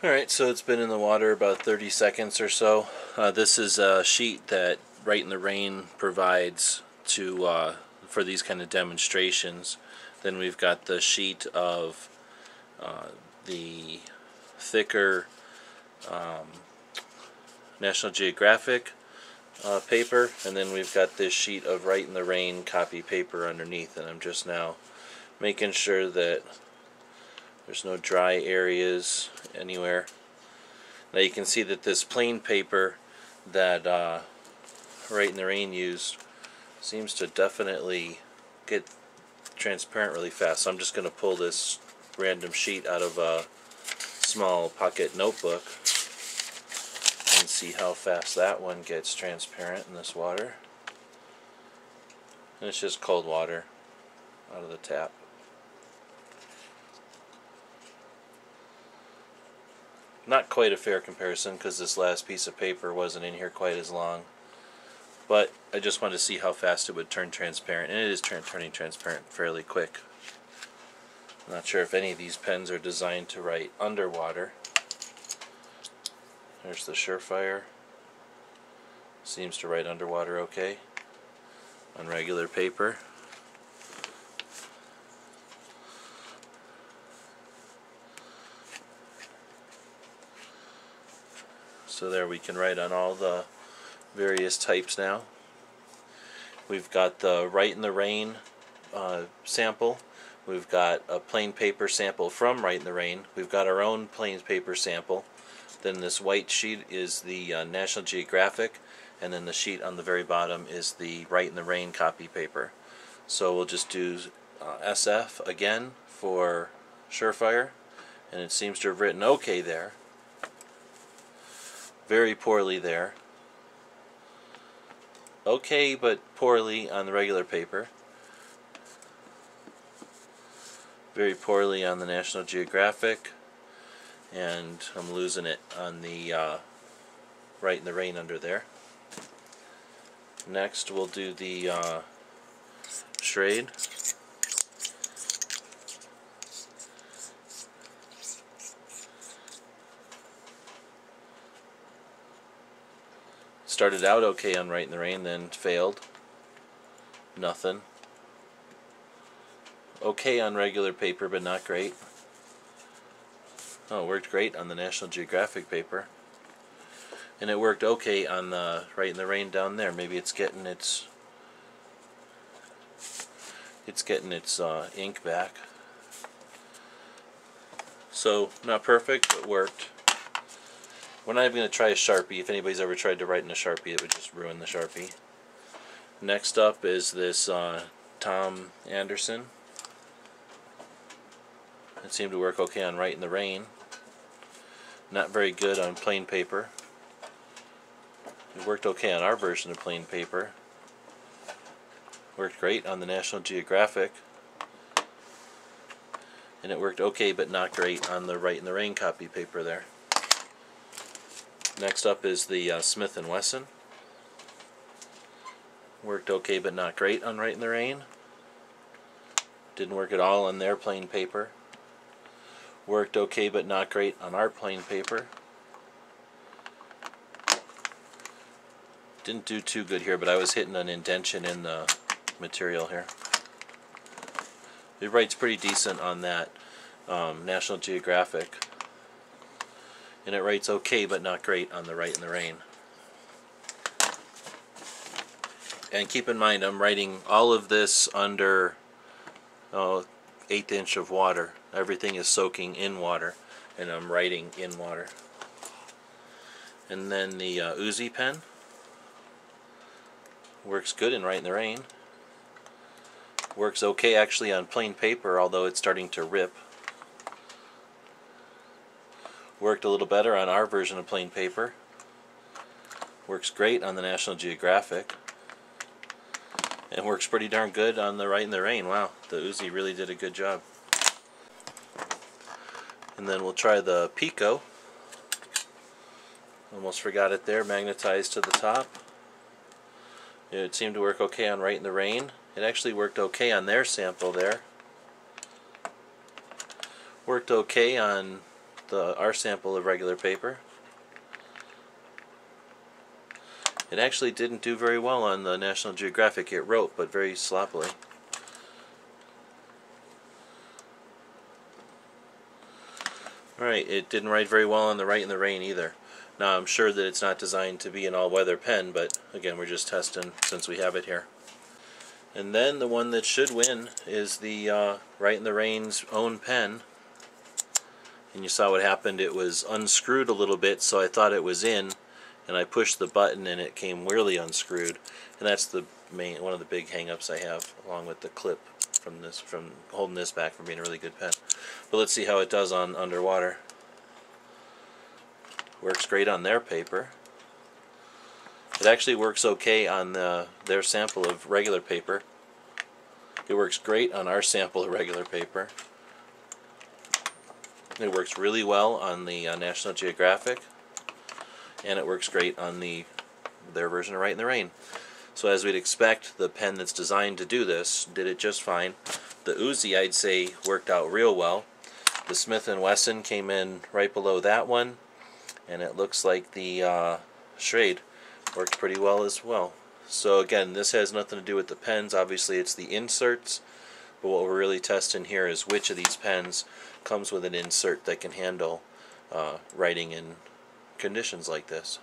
Alright, so it's been in the water about 30 seconds or so. This is a sheet that Write in the Rain provides for these kind of demonstrations. Then we've got the sheet of the thicker National Geographic paper, and then we've got this sheet of Write in the Rain copy paper underneath, and I'm just now making sure that there's no dry areas anywhere. Now you can see that this plain paper that Write in the Rain used seems to definitely get transparent really fast. So I'm just going to pull this random sheet out of a small pocket notebook and see how fast that one gets transparent in this water. And it's just cold water out of the tap. Not quite a fair comparison because this last piece of paper wasn't in here quite as long, but I just wanted to see how fast it would turn transparent, and it is turning transparent fairly quick. I'm not sure if any of these pens are designed to write underwater. There's the Surefire. Seems to write underwater okay on regular paper. So there we can write on all the various types now. We've got the Write in the Rain sample. We've got a plain paper sample from Write in the Rain. We've got our own plain paper sample. Then this white sheet is the National Geographic, and then the sheet on the very bottom is the Write in the Rain copy paper. So we'll just do SF again for Surefire, and it seems to have written okay there. Very poorly there. Okay, but poorly on the regular paper. Very poorly on the National Geographic. And I'm losing it on the Write in the Rain under there. Next we'll do the Schrade. Started out okay on Write in the Rain, then failed. Nothing. Okay on regular paper, but not great. Oh, it worked great on the National Geographic paper. And it worked okay on the Write in the Rain down there. Maybe it's getting its ink back. So not perfect, but worked. We're not even going to try a Sharpie. If anybody's ever tried to write in a Sharpie, it would just ruin the Sharpie. Next up is this Tom Anderson. It seemed to work okay on Write in the Rain. Not very good on plain paper. It worked okay on our version of plain paper. Worked great on the National Geographic. And it worked okay but not great on the Write in the Rain copy paper there. Next up is the Smith & Wesson. Worked okay but not great on Write in the Rain. Didn't work at all on their plain paper. Worked okay but not great on our plain paper. Didn't do too good here, but I was hitting an indentation in the material here. It writes pretty decent on that National Geographic. And it writes okay but not great on the Write in the Rain. And keep in mind, I'm writing all of this under 1/8 inch of water. Everything is soaking in water, and I'm writing in water. And then the Uzi pen works good in Write in the Rain. Works okay actually on plain paper, although it's starting to rip. Worked a little better on our version of plain paper. Works great on the National Geographic. And works pretty darn good on the Write in the Rain. Wow, the Uzi really did a good job. And then we'll try the Pico. Almost forgot it there, magnetized to the top. It seemed to work okay on Write in the Rain. It actually worked okay on their sample there. Worked okay on our sample of regular paper. It actually didn't do very well on the National Geographic. It wrote, but very sloppily. Alright, it didn't write very well on the Write in the Rain either. Now I'm sure that it's not designed to be an all-weather pen, but again, we're just testing since we have it here. And then the one that should win is the Write in the Rain's own pen. And you saw what happened. It was unscrewed a little bit, so I thought it was in, and I pushed the button and it came really unscrewed. And that's the one of the big hang-ups I have, along with the clip from holding this back from being a really good pen. But let's see how it does on underwater. Works great on their paper. It actually works okay on their sample of regular paper. It works great on our sample of regular paper. It works really well on the National Geographic, and it works great on their version of Write in the Rain. So as we'd expect, the pen that's designed to do this did it just fine. The Uzi, I'd say, worked out real well. The Smith & Wesson came in right below that one, and it looks like the Schrade worked pretty well as well. So again, this has nothing to do with the pens. Obviously it's the inserts, but what we're really testing here is which of these pens comes with an insert that can handle writing in conditions like this.